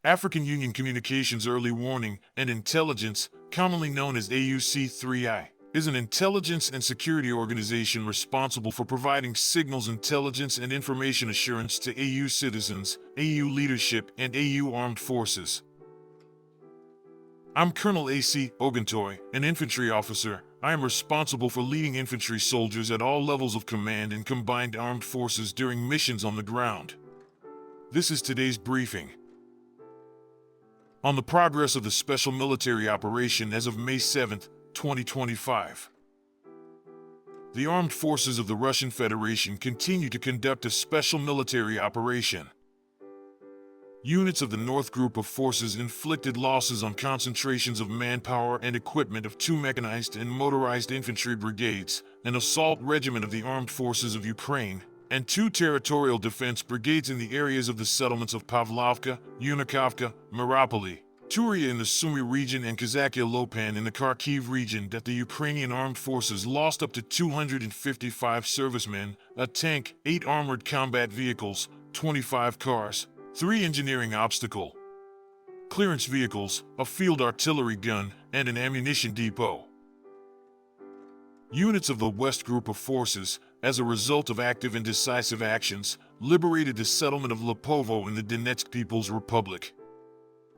African Union Communications Early Warning and Intelligence, commonly known as AUC3I, is an intelligence and security organization responsible for providing signals intelligence and information assurance to AU citizens, AU leadership, and AU armed forces. I'm Colonel A.C. Oguntoy, an infantry officer. I am responsible for leading infantry soldiers at all levels of command in combined armed forces during missions on the ground. This is today's briefing. On the progress of the special military operation as of May 7, 2025. The armed forces of the Russian Federation continue to conduct a special military operation. Units of the North Group of Forces inflicted losses on concentrations of manpower and equipment of 2 mechanized and motorized infantry brigades, an assault regiment of the Armed Forces of Ukraine, and 2 territorial defense brigades in the areas of the settlements of Pavlovka, Unikovka, Mariupol, Turia in the Sumy region and Kazakia Lopan in the Kharkiv region that the Ukrainian armed forces lost up to 255 servicemen, a tank, 8 armored combat vehicles, 25 cars, 3 engineering obstacle clearance vehicles, a field artillery gun, and an ammunition depot. Units of the West Group of Forces, as a result of active and decisive actions, liberated the settlement of Lipovoe in the Donetsk People's Republic.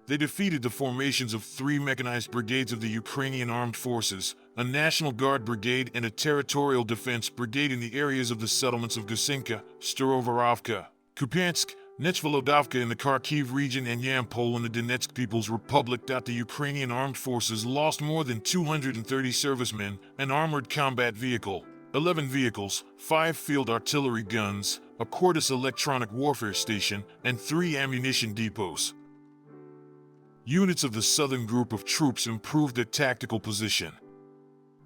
They defeated the formations of 3 mechanized brigades of the Ukrainian Armed Forces, a National Guard brigade and a territorial defense brigade in the areas of the settlements of Gusinka, Staroverovka, Kupyansk, Nechvolodovka in the Kharkiv region and Yampol in the Donetsk People's Republic. The Ukrainian Armed Forces lost more than 230 servicemen, an armored combat vehicle, 11 vehicles, 5 field artillery guns, a Quertus electronic warfare station, and 3 ammunition depots. Units of the Southern Group of Troops improved their tactical position.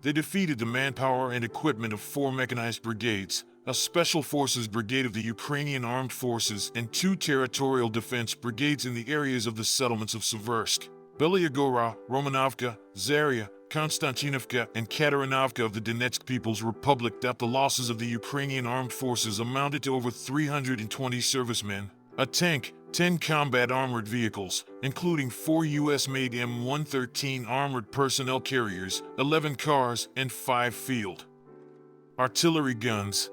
They defeated the manpower and equipment of 4 mechanized brigades, a Special Forces brigade of the Ukrainian Armed Forces, and 2 territorial defense brigades in the areas of the settlements of Seversk, Belyagora, Romanovka, Zaria, Konstantinovka, and Katerinovka of the Donetsk People's Republic. The losses of the Ukrainian Armed Forces amounted to over 320 servicemen, a tank, 10 combat armored vehicles, including 4 U.S.-made M113 armored personnel carriers, 11 cars, and 5 field artillery guns.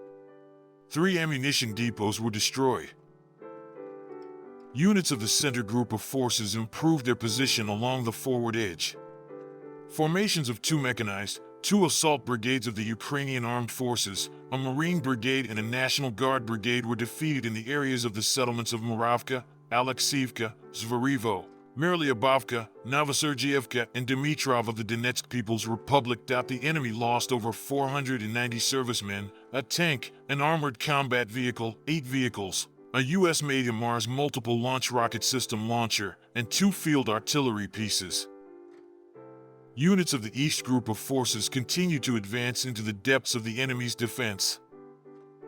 3 ammunition depots were destroyed. Units of the Center Group of Forces improved their position along the forward edge. Formations of 2 mechanized, 2 assault brigades of the Ukrainian Armed Forces, a Marine Brigade and a National Guard Brigade were defeated in the areas of the settlements of Muravka, Alexievka, Zverevo, Merlyabovka, Novosergievka, and Dimitrov of the Donetsk People's Republic. The enemy lost over 490 servicemen, a tank, an armored combat vehicle, 8 vehicles, a U.S.-made Mars multiple launch rocket system launcher, and 2 field artillery pieces. Units of the East Group of Forces continued to advance into the depths of the enemy's defense.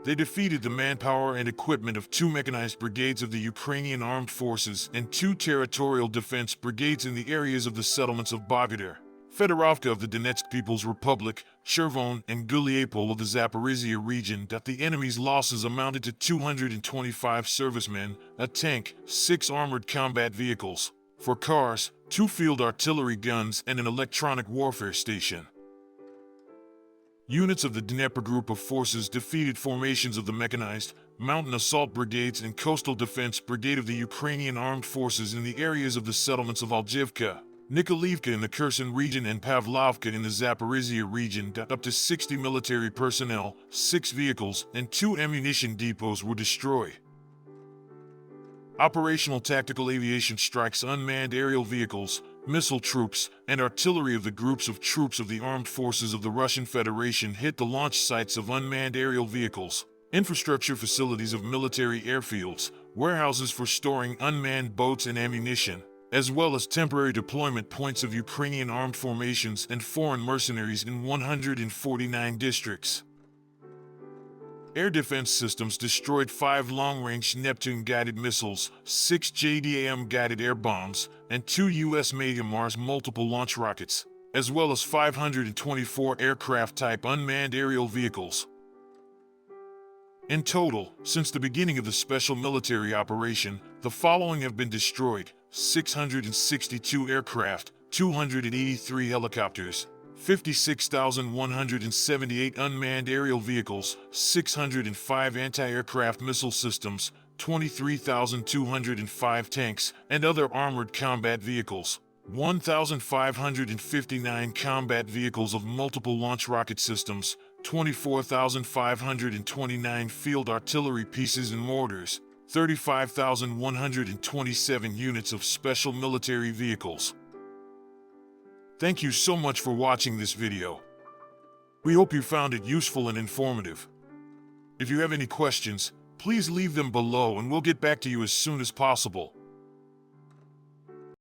They defeated the manpower and equipment of 2 mechanized brigades of the Ukrainian Armed Forces and 2 territorial defense brigades in the areas of the settlements of Bogodar, Fedorovka of the Donetsk People's Republic, Chervon, and Guliapol of the Zaporizhia region. The enemy's losses amounted to 225 servicemen, a tank, 6 armored combat vehicles, 4 cars, 2 field artillery guns, and an electronic warfare station. Units of the Dnieper Group of Forces defeated formations of the Mechanized, Mountain Assault Brigades and Coastal Defense Brigade of the Ukrainian Armed Forces in the areas of the settlements of Aljivka, Nikolaevka in the Kherson region and Pavlovka in the Zaporizhia region. Up to 60 military personnel, 6 vehicles, and 2 ammunition depots were destroyed. Operational tactical aviation strikes, unmanned aerial vehicles, missile troops, and artillery of the groups of troops of the armed forces of the Russian Federation hit the launch sites of unmanned aerial vehicles, infrastructure facilities of military airfields, warehouses for storing unmanned boats and ammunition, as well as temporary deployment points of Ukrainian armed formations and foreign mercenaries in 149 districts. Air defense systems destroyed 5 long-range Neptune-guided missiles, 6 JDAM-guided air bombs, and 2 U.S.-made Mars multiple launch rockets, as well as 524 aircraft-type unmanned aerial vehicles. In total, since the beginning of the special military operation, the following have been destroyed: 662 aircraft, 283 helicopters, 56,178 unmanned aerial vehicles, 605 anti-aircraft missile systems, 23,205 tanks and other armored combat vehicles, 1,559 combat vehicles of multiple launch rocket systems, 24,529 field artillery pieces and mortars, 35,127 units of special military vehicles. Thank you so much for watching this video. We hope you found it useful and informative. If you have any questions, please leave them below and we'll get back to you as soon as possible.